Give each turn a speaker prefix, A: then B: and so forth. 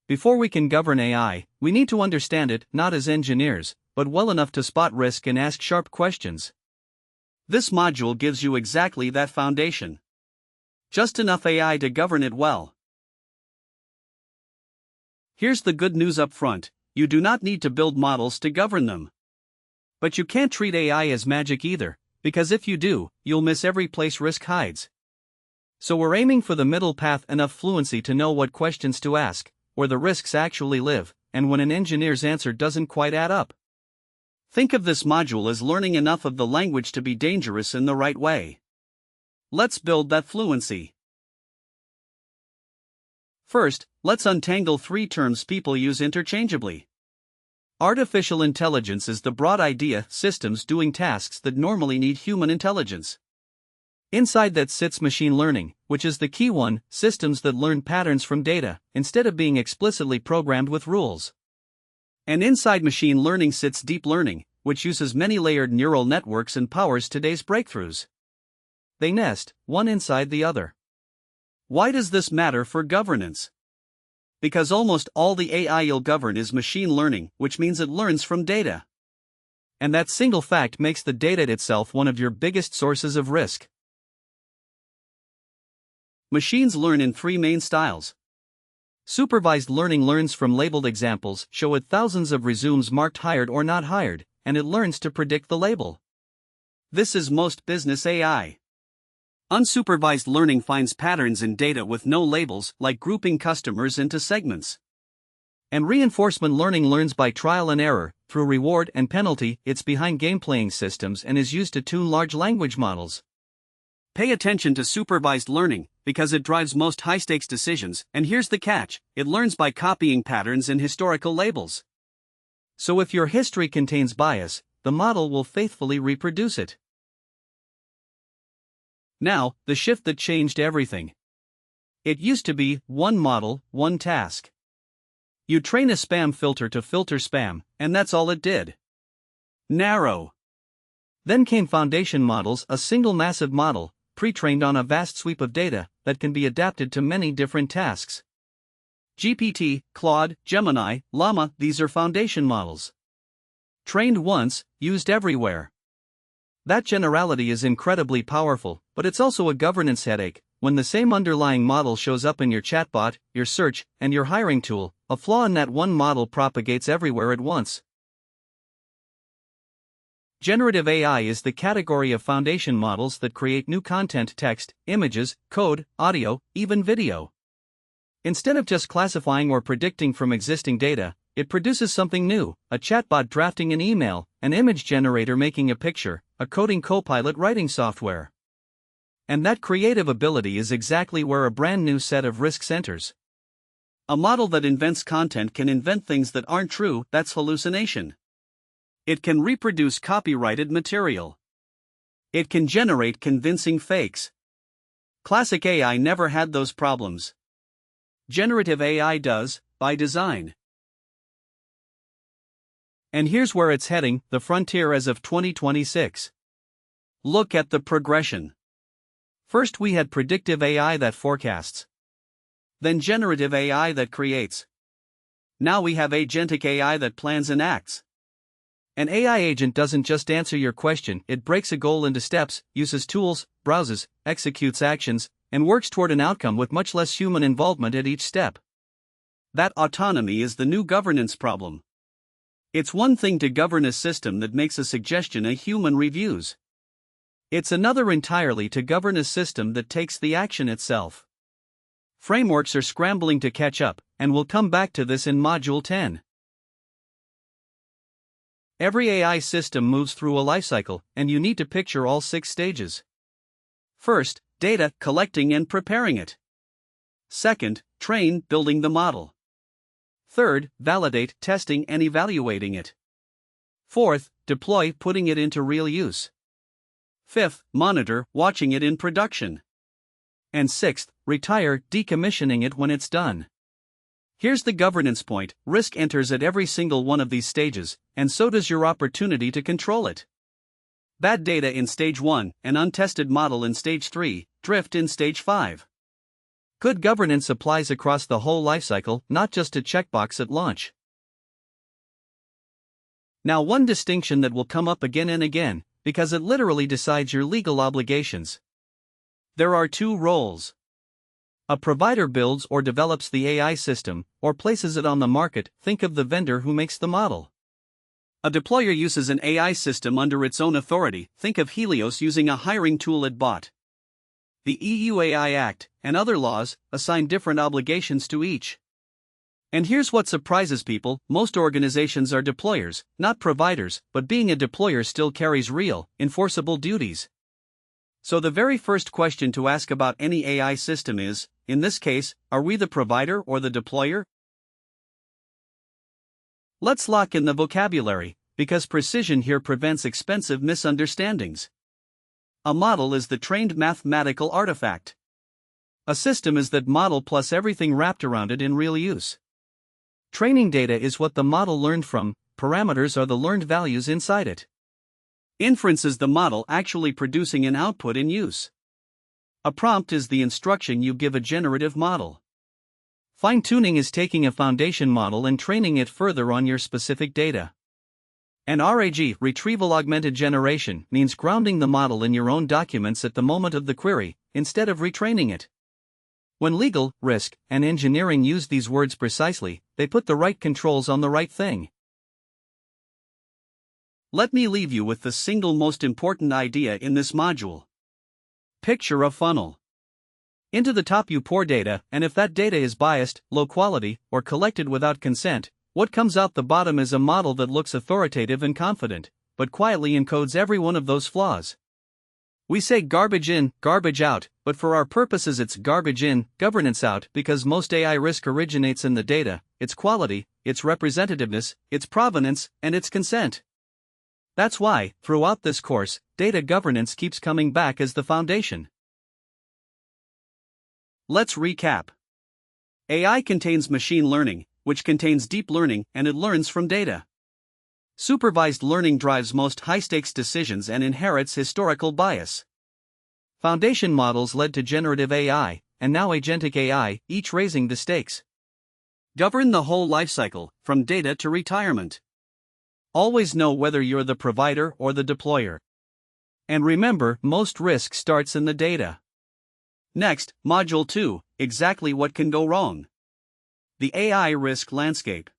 A: Before we can govern AI, we need to understand it, not as engineers, but well enough to spot risk and ask sharp questions. This module gives you exactly that foundation. Just enough AI to govern it well. Here's the good news up front: you do not need to build models to govern them. But you can't treat AI as magic either, because if you do, you'll miss every place risk hides. So we're aiming for the middle path: enough fluency to know what questions to ask, where the risks actually live, and when an engineer's answer doesn't quite add up. Think of this module as learning enough of the language to be dangerous in the right way. Let's build that fluency. First, let's untangle three terms people use interchangeably. Artificial intelligence is the broad idea: systems doing tasks that normally need human intelligence. Inside that sits machine learning, which is the key one: systems that learn patterns from data, instead of being explicitly programmed with rules. And inside machine learning sits deep learning, which uses many layered neural networks and powers today's breakthroughs. They nest, one inside the other. Why does this matter for governance? Because almost all the AI you'll govern is machine learning, which means it learns from data. And that single fact makes the data itself one of your biggest sources of risk. Machines learn in three main styles. Supervised learning learns from labeled examples, show it thousands of resumes marked hired or not hired, and it learns to predict the label. This is most business AI. Unsupervised learning finds patterns in data with no labels, like grouping customers into segments. And reinforcement learning learns by trial and error, through reward and penalty. It's behind game playing systems and is used to tune large language models. Pay attention to supervised learning, because it drives most high-stakes decisions, and here's the catch: it learns by copying patterns in historical labels. So if your history contains bias, the model will faithfully reproduce it. Now, the shift that changed everything. It used to be one model, one task. You train a spam filter to filter spam, and that's all it did. Narrow. Then came foundation models, a single massive model, pre-trained on a vast sweep of data, that can be adapted to many different tasks. GPT, Claude, Gemini, Llama, these are foundation models. Trained once, used everywhere. That generality is incredibly powerful, but it's also a governance headache. When the same underlying model shows up in your chatbot, your search, and your hiring tool, a flaw in that one model propagates everywhere at once. Generative AI is the category of foundation models that create new content: text, images, code, audio, even video. Instead of just classifying or predicting from existing data, it produces something new: a chatbot drafting an email, an image generator making a picture, a coding copilot writing software. And that creative ability is exactly where a brand new set of risks enters. A model that invents content can invent things that aren't true. That's hallucination. It can reproduce copyrighted material. It can generate convincing fakes. Classic AI never had those problems. Generative AI does, by design. And here's where it's heading, the frontier as of 2026. Look at the progression. First we had predictive AI that forecasts. Then generative AI that creates. Now we have agentic AI that plans and acts. An AI agent doesn't just answer your question, it breaks a goal into steps, uses tools, browses, executes actions, and works toward an outcome with much less human involvement at each step. That autonomy is the new governance problem. It's one thing to govern a system that makes a suggestion a human reviews. It's another entirely to govern a system that takes the action itself. Frameworks are scrambling to catch up, and we'll come back to this in Module 10. Every AI system moves through a lifecycle, and you need to picture all 6 stages. First, data, collecting and preparing it. Second, train, building the model. Third, validate, testing and evaluating it. Fourth, deploy, putting it into real use. Fifth, monitor, watching it in production. And sixth, retire, decommissioning it when it's done. Here's the governance point: risk enters at every single one of these stages, and so does your opportunity to control it. Bad data in stage 1, an untested model in stage 3, drift in stage 5. Good governance applies across the whole lifecycle, not just a checkbox at launch. Now, one distinction that will come up again and again, because it literally decides your legal obligations. There are two roles. A provider builds or develops the AI system, or places it on the market. Think of the vendor who makes the model. A deployer uses an AI system under its own authority. Think of Helios using a hiring tool it bought. The EU AI Act and other laws assign different obligations to each. And here's what surprises people: most organizations are deployers, not providers, but being a deployer still carries real, enforceable duties. So the very first question to ask about any AI system is, in this case, are we the provider or the deployer? Let's lock in the vocabulary, because precision here prevents expensive misunderstandings. A model is the trained mathematical artifact. A system is that model plus everything wrapped around it in real use. Training data is what the model learned from, parameters are the learned values inside it. Inference is the model actually producing an output in use. A prompt is the instruction you give a generative model. Fine-tuning is taking a foundation model and training it further on your specific data. And RAG, retrieval augmented generation, means grounding the model in your own documents at the moment of the query, instead of retraining it. When legal, risk, and engineering use these words precisely, they put the right controls on the right thing. Let me leave you with the single most important idea in this module. Picture a funnel. Into the top you pour data, and if that data is biased, low quality, or collected without consent, what comes out the bottom is a model that looks authoritative and confident, but quietly encodes every one of those flaws. We say garbage in, garbage out, but for our purposes it's garbage in, governance out, because most AI risk originates in the data, its quality, its representativeness, its provenance, and its consent. That's why, throughout this course, data governance keeps coming back as the foundation. Let's recap. AI contains machine learning, which contains deep learning, and it learns from data. Supervised learning drives most high-stakes decisions and inherits historical bias. Foundation models led to generative AI, and now agentic AI, each raising the stakes. Govern the whole lifecycle, from data to retirement. Always know whether you're the provider or the deployer. And remember, most risk starts in the data. Next, Module 2, exactly what can go wrong. The AI risk landscape.